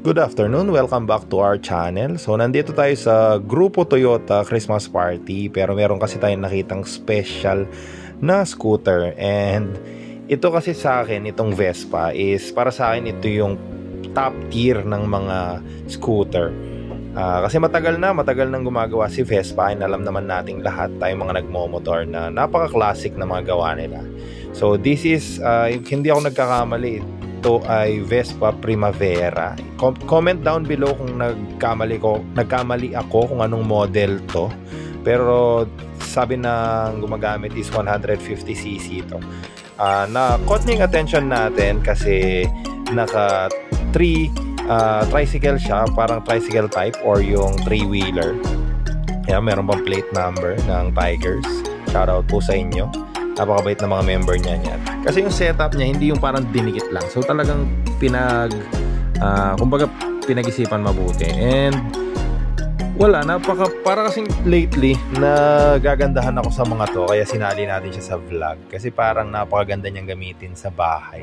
Good afternoon, welcome back to our channel. So nandito tayo sa Grupo Toyota Christmas Party, pero meron kasi tayong nakitang special na scooter. And ito kasi sa akin, itong Vespa is para sa akin ito yung top tier ng mga scooter. Kasi matagal nang gumagawa si Vespa, and alam naman nating lahat tayong mga nagmomotor na napaka-classic na mga gawa nila. So this is, hindi ako nagkakamali, ito ay Vespa Primavera. Comment down below kung nagkamali ako kung anong model to. Pero sabi ng gumagamit is 150cc ito. Na-caught niya yung attention natin kasi naka 3 tricycle siya, parang tricycle type or yung 3-wheeler. Kaya meron pang plate number ng Tigers. Shoutout po sa inyo. Napakabait na mga member niya yan. Kasi yung setup niya hindi yung parang dinikit lang. So talagang kumbaga pinag-isipan mabuti. And wala, para kasing lately nagagandahan ako sa mga to, kaya sinali natin siya sa vlog. Kasi parang napakaganda niyang gamitin sa bahay.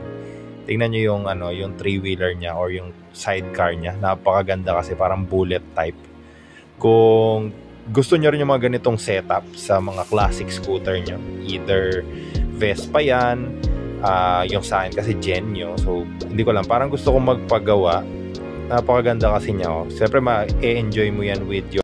Tingnan niyo yung 3-wheeler niya or yung sidecar niya. Napakaganda kasi parang bullet type. Kung gusto niyo rin yung mga ganitong setup sa mga classic scooter niyo, either Vespa yan, yung sa akin kasi Genio. So hindi ko lang, parang gusto kong magpagawa. Napakaganda kasi niya. Siyempre ma-enjoy mo yan with your